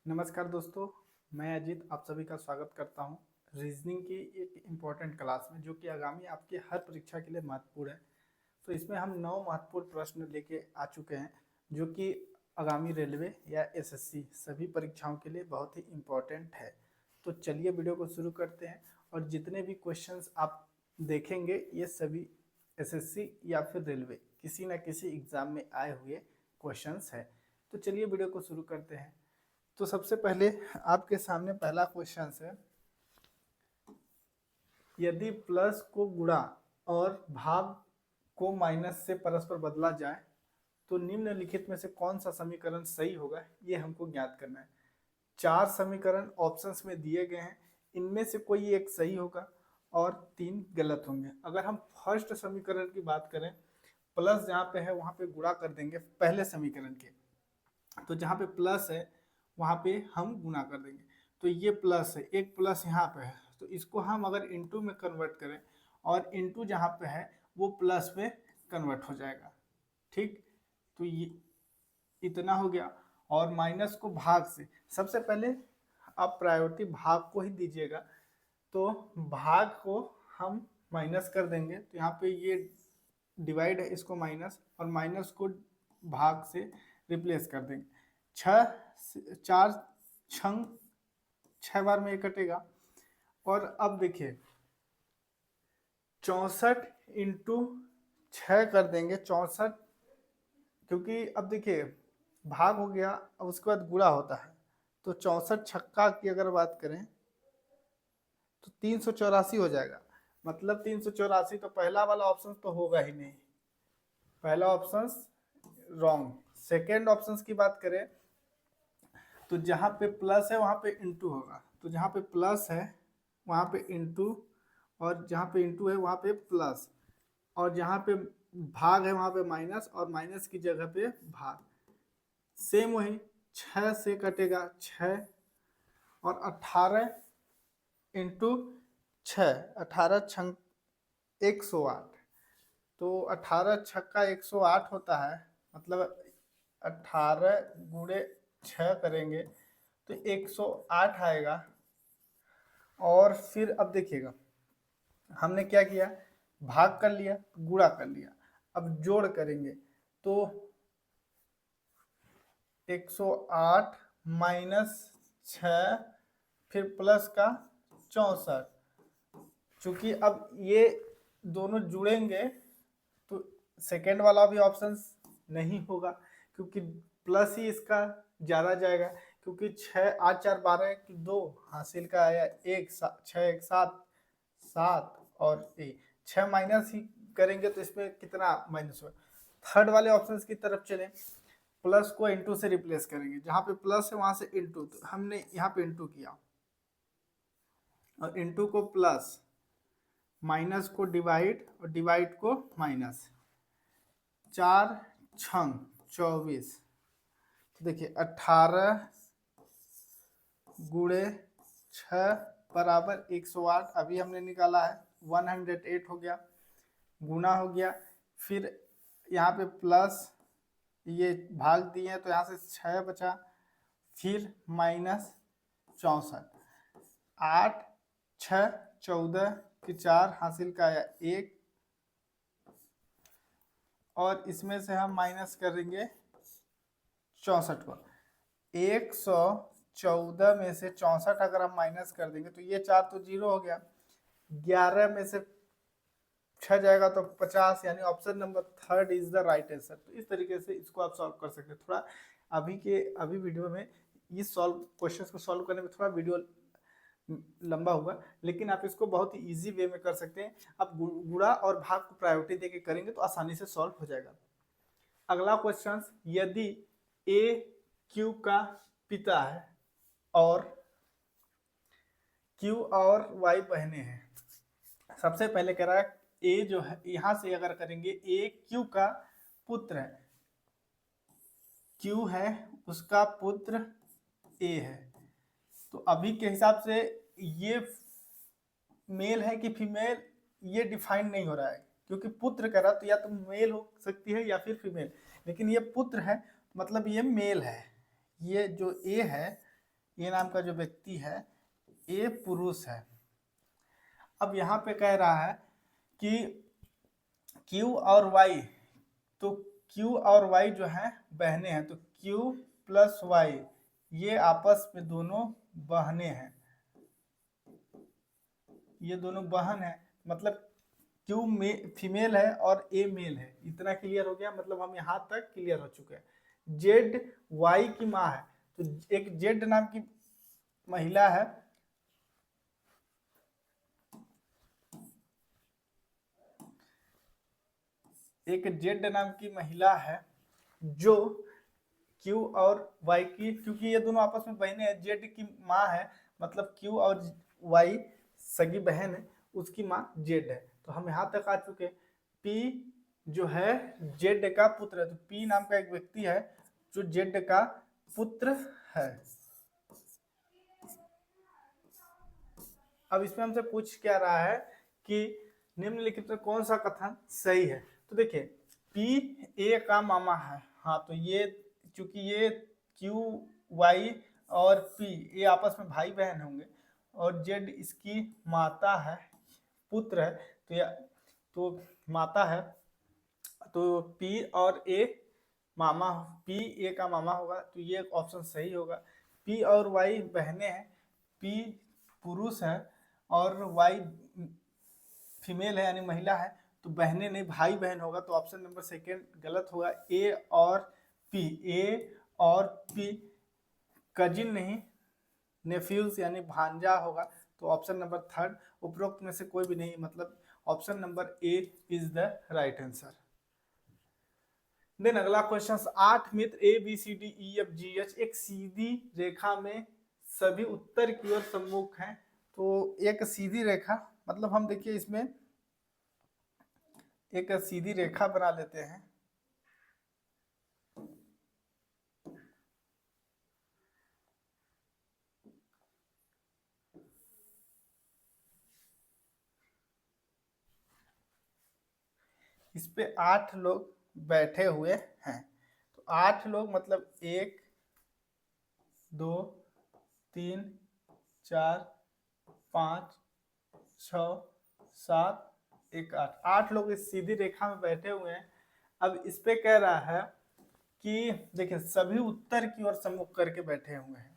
नमस्कार दोस्तों, मैं अजीत आप सभी का स्वागत करता हूं रीजनिंग की एक इम्पॉर्टेंट क्लास में, जो कि आगामी आपके हर परीक्षा के लिए महत्वपूर्ण है। तो इसमें हम 9 महत्वपूर्ण प्रश्न लेके आ चुके हैं, जो कि आगामी रेलवे या एसएससी सभी परीक्षाओं के लिए बहुत ही इम्पोर्टेंट है। तो चलिए वीडियो को शुरू करते हैं। और जितने भी क्वेश्चंस आप देखेंगे ये सभी एसएससी या फिर रेलवे किसी न किसी एग्ज़ाम में आए हुए क्वेश्चंस है। तो चलिए वीडियो को शुरू करते हैं। तो सबसे पहले आपके सामने पहला क्वेश्चन है, यदि प्लस को गुणा और भाग को माइनस से परस्पर बदला जाए तो निम्नलिखित में से कौन सा समीकरण सही होगा, ये हमको ज्ञात करना है। 4 समीकरण ऑप्शंस में दिए गए हैं, इनमें से कोई एक सही होगा और 3 गलत होंगे। अगर हम फर्स्ट समीकरण की बात करें, प्लस जहाँ पे है वहाँ पे गुणा कर देंगे पहले समीकरण के, तो जहाँ पे प्लस है वहाँ पे हम गुना कर देंगे। तो ये प्लस है, एक प्लस यहाँ पे है, तो इसको हम अगर इनटू में कन्वर्ट करें और इनटू जहाँ पे है वो प्लस में कन्वर्ट हो जाएगा। ठीक, तो ये इतना हो गया। और माइनस को भाग से, सबसे पहले आप प्रायोरिटी भाग को ही दीजिएगा, तो भाग को हम माइनस कर देंगे। तो यहाँ पे ये डिवाइड है, इसको माइनस, और माइनस को भाग से रिप्लेस कर देंगे। 4 छंग 6 बार में ये कटेगा। और अब देखिए 64 इंटू 6 कर देंगे 64, क्योंकि अब देखिए भाग हो गया, अब उसके बाद गुणा होता है। तो 64 छक्का की अगर बात करें तो 384 हो जाएगा। मतलब 384, तो पहला वाला ऑप्शन तो होगा ही नहीं, पहला ऑप्शन रॉन्ग। सेकेंड ऑप्शन की बात करें तो जहाँ पे प्लस है वहाँ पे इंटू होगा, तो जहाँ पे प्लस है वहाँ पे इंटू, और जहाँ पे इंटू है वहाँ पे प्लस, और जहाँ पे भाग है वहाँ पे माइनस, और माइनस की जगह पे भाग। सेम वही 6 से कटेगा 6, और 18 इंटू 6, 18 छंग 108, तो 18 छक्का 108 होता है। मतलब 18 गुणे 6 करेंगे तो 108 आएगा। और फिर अब देखिएगा हमने क्या किया, भाग कर लिया, गुणा कर लिया, अब जोड़ करेंगे तो 108 माइनस 6 फिर प्लस का 64। चूंकि अब ये दोनों जुड़ेंगे तो सेकेंड वाला भी ऑप्शन नहीं होगा, क्योंकि प्लस ही इसका ज़्यादा जाएगा। क्योंकि 6 8 4 12 की 2 हासिल का आया 1, 6 1 7 7 और 6 माइनस ही करेंगे तो इसमें कितना माइनस होगा। थर्ड वाले ऑप्शन की तरफ चलें, प्लस को इंटू से रिप्लेस करेंगे, जहाँ पे प्लस है वहाँ से इंटू, तो हमने यहाँ पे इंटू किया, और इंटू को प्लस, माइनस को डिवाइड, और डिवाइड को माइनस। 4 छंग 24, देखिए 18 गुणे 6 बराबर 108, अभी हमने निकाला है 108 हो गया, गुना हो गया। फिर यहाँ पे प्लस, ये भाग दिए हैं तो यहाँ से 6 बचा, फिर माइनस 64, 8 6 14 की 4 हासिल का आया 1, और इसमें से हम माइनस करेंगे 64 को। 114 में से 64 अगर हम माइनस कर देंगे तो ये 4 तो 0 हो गया, 11 में से 6 जाएगा तो 50, यानी option number third is the right answer. तो इस तरीके से इसको आप सॉल्व कर सकते हैं। थोड़ा अभी वीडियो में इस क्वेश्चंस को सॉल्व करने में थोड़ा वीडियो लंबा हुआ, लेकिन आप इसको बहुत ही इजी वे में कर सकते हैं। आप गुणा और भाग को प्रायोरिटी देके करेंगे तो आसानी से सॉल्व हो जाएगा। अगला क्वेश्चन, यदि ए क्यू का पिता है और क्यू और वाई बहनें हैं। सबसे पहले कह रहा है ए जो है, यहां से अगर करेंगे ए क्यू का पुत्र है, क्यू है उसका पुत्र ए है। तो अभी के हिसाब से ये मेल है कि फीमेल ये डिफाइन नहीं हो रहा है, क्योंकि पुत्र कह रहा तो या तो मेल हो सकती है या फिर फीमेल, लेकिन ये पुत्र है मतलब ये मेल है। ये जो ए है ए नाम का जो व्यक्ति है ए पुरुष है। अब यहाँ पे कह रहा है कि Q और Y, तो Q और Y जो है बहने हैं, तो Q प्लस Y ये आपस में दोनों बहने हैं, ये दोनों बहन है, मतलब Q फीमेल है और A मेल है। इतना क्लियर हो गया, मतलब हम यहाँ तक क्लियर हो चुके हैं। Z Y की माँ है, तो एक Z नाम की महिला है, एक Z नाम की महिला है जो Q और Y की, क्योंकि ये दोनों आपस में बहनें हैं, Z की माँ है, मतलब Q और Y सगी बहन है, उसकी माँ Z है। तो हम यहाँ तक आ चुके। P जो है Z का पुत्र है, तो P नाम का एक व्यक्ति है जो Z का पुत्र है। अब इसमें हमसे पूछ क्या रहा है कि निम्नलिखित में कौन सा कथन सही है। तो देखिए P A का मामा है, हाँ, तो ये चूंकि ये Q Y और P ये आपस में भाई बहन होंगे और Z इसकी माता है, पुत्र है, तो माता है, तो P और A मामा, P A का मामा होगा, तो ये ऑप्शन सही होगा। P और Y बहनें हैं, P पुरुष है और Y फीमेल है यानी महिला है, तो बहनें नहीं भाई बहन होगा, तो ऑप्शन नंबर सेकेंड गलत होगा। A और P कजिन नहीं, नेफ्यूज यानी भांजा होगा, तो ऑप्शन नंबर थर्ड उपरोक्त में से कोई भी नहीं, मतलब option number A is the right answer. Then अगला क्वेश्चन, 8 मित्र ABCDEFGH एक सीधी रेखा में सभी उत्तर की ओर सम्मुख हैं। तो एक सीधी रेखा, मतलब हम देखिए इसमें एक सीधी रेखा बना लेते हैं। इस पे 8 लोग बैठे हुए हैं, तो 8 लोग मतलब 1 2 3 4 5 6 7 1 8 लोग इस सीधी रेखा में बैठे हुए हैं। अब इस पे कह रहा है कि देखिए सभी उत्तर की ओर सम्मुख करके बैठे हुए हैं,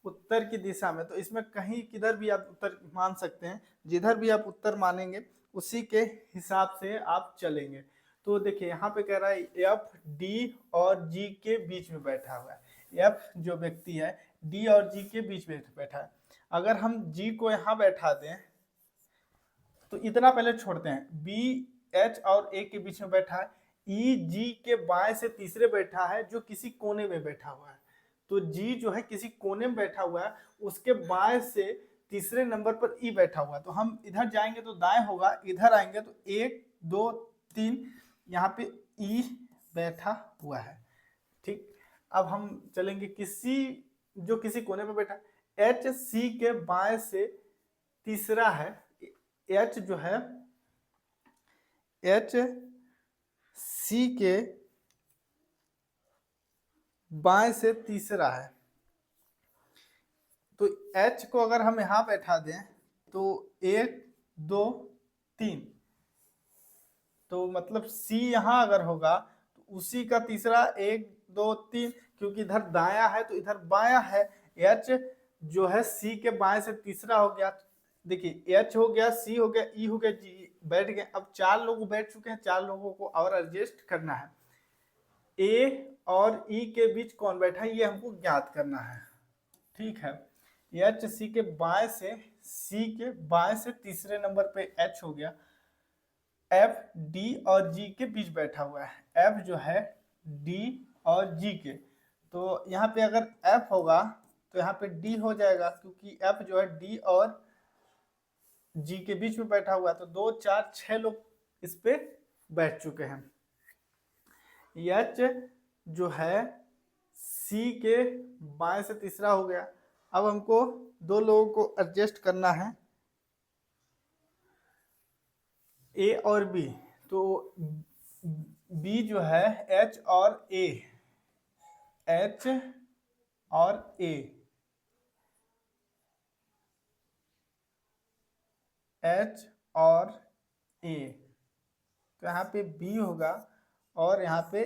उत्तर की दिशा में, तो इसमें कहीं किधर भी आप उत्तर मान सकते हैं, जिधर भी आप उत्तर मानेंगे उसी के हिसाब से आप चलेंगे। तो देखिए यहाँ पे कह रहा है एफ डी और जी के बीच में बैठा हुआ है। एफ जो व्यक्ति है डी और जी के बीच में बैठा है। अगर हम जी को यहाँ बैठा दें तो इतना पहले छोड़ते हैं, बी एच और ए के बीच में बैठा है, ई जी के बाएं से तीसरे बैठा है जो किसी कोने में बैठा हुआ है, तो जी जो है किसी कोने में बैठा हुआ है, उसके बाएं से तीसरे नंबर पर ई बैठा हुआ है, तो हम इधर जाएंगे तो दाएं होगा, इधर आएंगे तो 1 2 3 यहाँ पे ई बैठा हुआ है। ठीक, अब हम चलेंगे किसी कोने पे बैठा, एच सी के बाएं से तीसरा है, एच जो है एच सी के बाएं से तीसरा है, तो एच को अगर हम यहां बैठा दें तो 1 2 3, तो मतलब सी यहां अगर होगा तो उसी का तीसरा 1 2 3, क्योंकि इधर दाया है तो इधर बाया है, एच जो है सी के बाएं से तीसरा हो गया। देखिए एच हो गया, सी हो गया, ई हो गया, जी बैठ गए। अब 4 लोग बैठ चुके हैं, 4 लोगों को और एडजस्ट करना है। ए और ई के बीच कौन बैठा है ये हमको ज्ञात करना है। ठीक है, एच सी के बाएं से, सी के बाएं से तीसरे नंबर पे एच हो गया, एफ डी और जी के बीच बैठा हुआ है, एफ जो है डी और जी के, तो यहाँ पे अगर एफ होगा तो यहाँ पे डी हो जाएगा, क्योंकि एफ जो है डी और जी के बीच में बैठा हुआ है, तो 2 4 6 लोग इस पे बैठ चुके हैं। एच जो है सी के बाएं से तीसरा हो गया। अब हमको 2 लोगों को एडजस्ट करना है, ए और बी, तो बी जो है एच और ए, एच और ए, H और A, तो यहाँ पे B होगा और यहाँ पे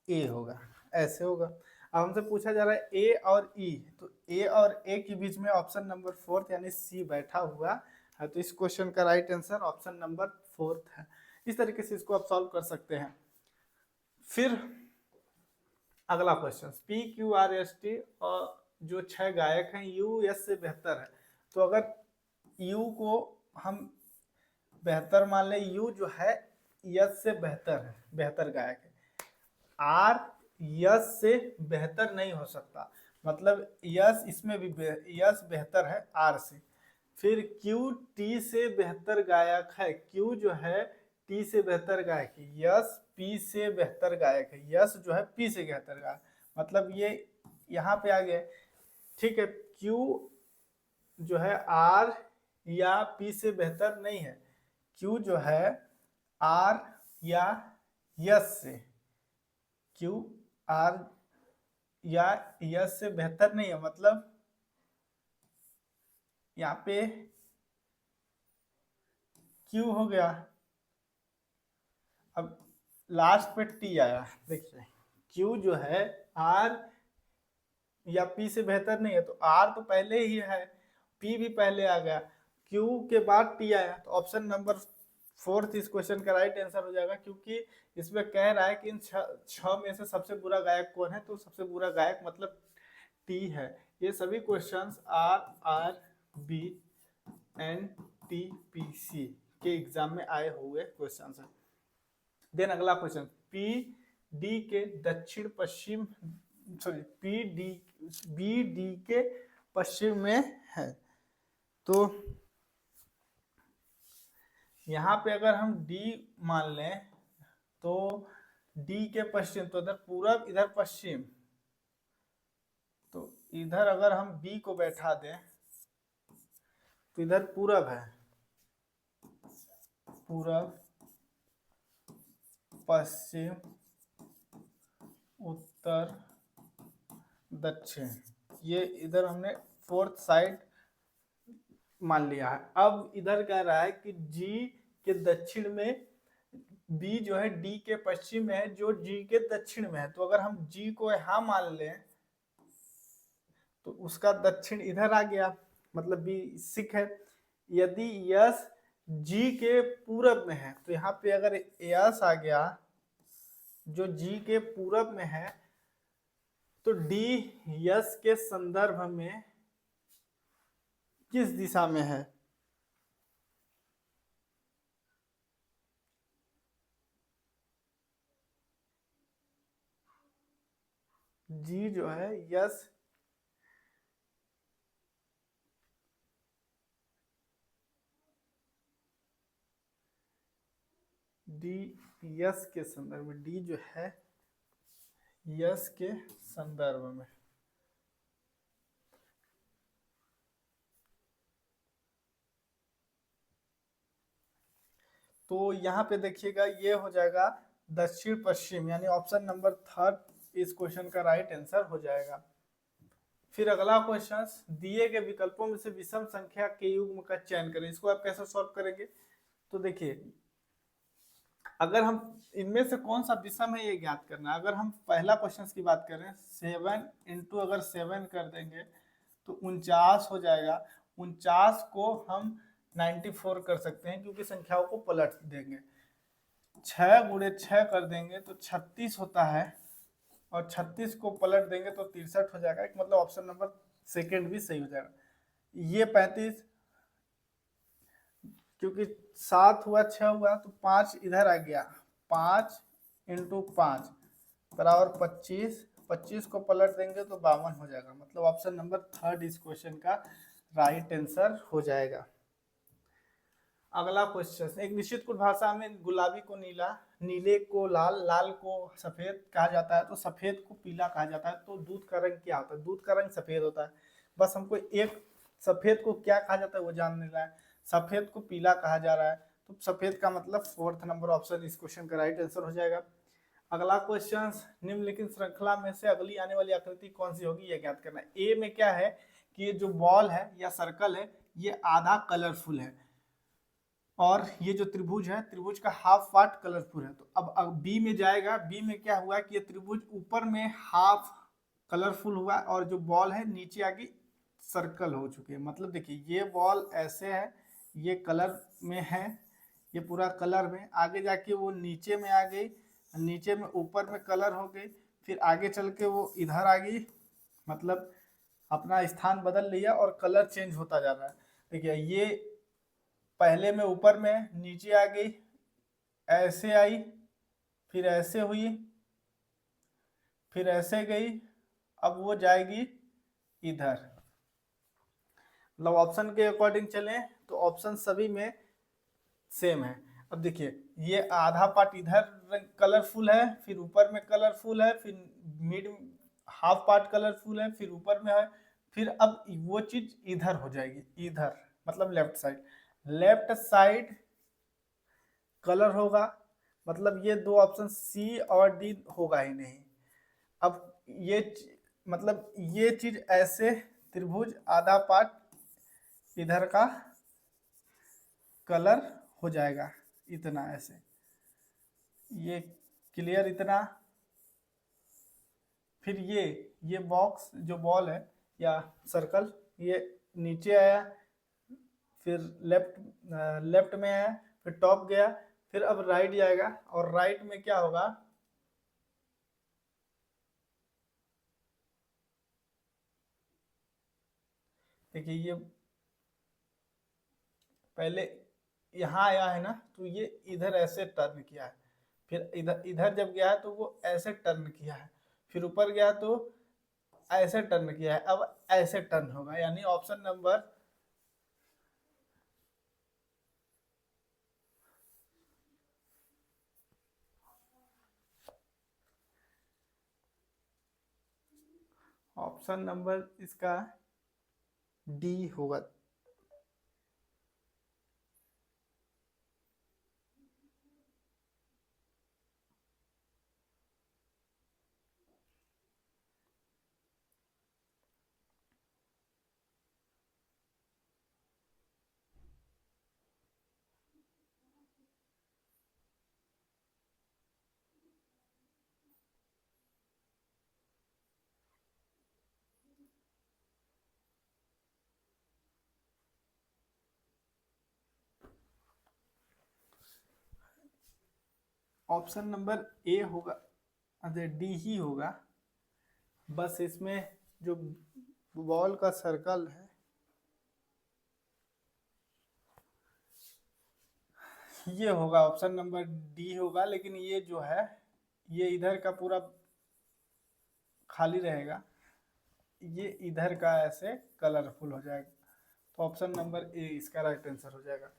A होगा, ऐसे होगा। अब हमसे पूछा जा रहा है A और E, तो A और A के बीच में ऑप्शन नंबर 4 यानी C बैठा हुआ है, तो इस क्वेश्चन का राइट आंसर ऑप्शन नंबर 4 है। इस तरीके से इसको आप सॉल्व कर सकते हैं। फिर अगला क्वेश्चन, PQRST और जो 6 गायक हैं U S से बेहतर है, तो अगर U को हम बेहतर मान लें, U जो है यस से बेहतर है, बेहतर गायक है। R यस से बेहतर नहीं हो सकता, मतलब यस इसमें भी यस बेहतर है R से। फिर Q T से बेहतर गायक है, Q जो है T से बेहतर गायक है, यस P से बेहतर गायक है, यस जो है P से बेहतर गायक, मतलब ये यहाँ पे आ गया। ठीक है, Q जो है R या P से बेहतर नहीं है, Q जो है R या यस से, Q R या यस से बेहतर नहीं है, मतलब यहाँ पे Q हो गया। अब लास्ट पे T आया, देखिए Q जो है R या P से बेहतर नहीं है, तो R तो पहले ही है, P भी पहले आ गया, Q के बाद T आया, तो ऑप्शन नंबर 4 इस क्वेश्चन का राइट आंसर हो जाएगा, क्योंकि इसमें कह रहा है कि इन 6 में से सबसे बुरा गायक कौन है, तो सबसे बुरा गायक मतलब T है। ये सभी क्वेश्चंस RRB NTPC के एग्जाम में आए हुए क्वेश्चन हैं। देन अगला क्वेश्चन, PD के दक्षिण पश्चिम, सॉरी BD के पश्चिम में है, तो यहाँ पे अगर हम D मान लें तो D के पश्चिम, तो इधर पूरब इधर पश्चिम, तो इधर अगर हम B को बैठा दें तो इधर पूरब है, पूरब पश्चिम उत्तर दक्षिण, ये इधर हमने फोर्थ साइड मान लिया है। अब इधर कह रहा है कि G के दक्षिण में B जो है D के पश्चिम में है, जो G के दक्षिण में है, तो अगर हम G को यहाँ मान लें तो उसका दक्षिण इधर आ गया, मतलब B 6 है। यदि यस G के पूरब में है, तो यहाँ पे अगर यस आ गया जो G के पूरब में है, तो D यस के संदर्भ में किस दिशा में है? G जो है यस D यस के संदर्भ में, D जो है यस के संदर्भ में, तो यहाँ पे देखिएगा ये हो जाएगा दक्षिण पश्चिम, यानी ऑप्शन नंबर 3 इस क्वेश्चन का राइट आंसर हो जाएगा। फिर अगला क्वेश्चन, दिए गए विकल्पों में से विषम संख्या के युग्म का चयन करें, इसको आप कैसे सॉल्व करेंगे? तो देखिए, अगर हम इनमें से कौन सा विषम है ये ज्ञात करना है। अगर हम पहला क्वेश्चन की बात करें, 7 इंटू अगर 7 कर देंगे तो 49 हो जाएगा। 49 को हम 94 कर सकते हैं, क्योंकि संख्याओं को पलट देंगे। 6 गुणे 6 कर देंगे तो 36 होता है, और 36 को पलट देंगे तो 63 हो जाएगा, मतलब ऑप्शन नंबर 2 भी सही हो जाएगा। ये 35, क्योंकि 7 हुआ 6 हुआ तो 5 इधर आ गया, 5 इंटू 5 बराबर 25, 25 को पलट देंगे तो 52 हो जाएगा, मतलब ऑप्शन नंबर 3 इस क्वेश्चन का राइट आंसर हो जाएगा। अगला क्वेश्चन, एक निश्चित कुछ भाषा में गुलाबी को नीला, नीले को लाल, लाल को सफेद कहा जाता है, तो सफेद को पीला कहा जाता है, तो दूध का रंग क्या होता है? दूध का रंग सफेद होता है। बस हमको एक सफेद को क्या कहा जाता है वो जानने रहा है। सफेद को पीला कहा जा रहा है, तो सफेद का मतलब 4 नंबर ऑप्शन इस क्वेश्चन का राइट आंसर हो जाएगा। अगला क्वेश्चन, निम्नलिखित श्रृंखला में से अगली आने वाली आकृति कौन सी होगी यह ज्ञात करना है। ए में क्या है कि ये जो बॉल है या सर्कल है ये आधा कलरफुल है, और ये जो त्रिभुज है, त्रिभुज का हाफ पार्ट कलरफुल है। तो अब बी में जाएगा, बी में क्या हुआ कि ये त्रिभुज ऊपर में हाफ कलरफुल हुआ और जो बॉल है नीचे आ गई सर्कल हो चुकी है। मतलब देखिए ये बॉल ऐसे है, ये कलर में है, ये पूरा कलर में, आगे जाके वो नीचे में आ गई, नीचे में ऊपर में कलर हो गई, फिर आगे चल के वो इधर आ गई, मतलब अपना स्थान बदल लिया और कलर चेंज होता जा रहा है। देखिए ये पहले में ऊपर में, नीचे आ गई, ऐसे आई, फिर ऐसे हुई, फिर ऐसे गई, अब वो जाएगी इधर। मतलब ऑप्शन के अकॉर्डिंग चलें तो ऑप्शन सभी में सेम है। अब देखिए ये आधा पार्ट इधर कलरफुल है, फिर ऊपर में कलरफुल है, फिर मिड हाफ पार्ट कलरफुल है, फिर ऊपर में है, फिर अब वो चीज इधर हो जाएगी, इधर मतलब left side. Left side colour होगा, मतलब ये दो ऑप्शन सी और डी होगा ही नहीं। अब ये मतलब ये चीज ऐसे त्रिभुज आधा पार्ट इधर का कलर हो जाएगा, इतना ऐसे, ये क्लियर इतना। फिर ये बॉक्स जो बॉल है या सर्कल, ये नीचे आया, फिर लेफ्ट में आया, फिर टॉप गया, फिर अब राइट जाएगा और राइट में क्या होगा, देखिए ये पहले यहाँ आया है ना, तो ये इधर ऐसे टर्न किया है, फिर इधर इधर जब गया है तो वो ऐसे टर्न किया है, फिर ऊपर गया तो ऐसे टर्न किया है, अब ऐसे टर्न होगा। यानी ऑप्शन नंबर ऑप्शन नंबर इसका डी होगा। ऑप्शन नंबर ए होगा, अरे डी ही होगा। बस इसमें जो बॉल का सर्कल है ये होगा, ऑप्शन नंबर डी होगा, लेकिन ये जो है ये इधर का पूरा खाली रहेगा, ये इधर का ऐसे कलरफुल हो जाएगा। तो ऑप्शन नंबर ए इसका राइट आंसर हो जाएगा।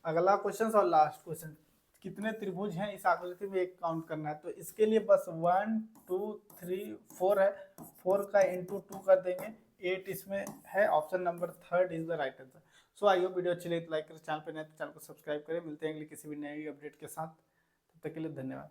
अगला क्वेश्चन और लास्ट क्वेश्चन, कितने त्रिभुज हैं इस आकृति में एक काउंट करना है। तो इसके लिए बस 1 2 3 4 है, 4 का इंटू 2 कर देंगे, 8 इसमें है। Option number third is the right answer. So I hope video अच्छी लगी तो लाइक करें, चैनल पर नए तो चैनल को सब्सक्राइब करें। मिलते हैं अगली किसी भी नई अपडेट के साथ, तब तक के लिए धन्यवाद।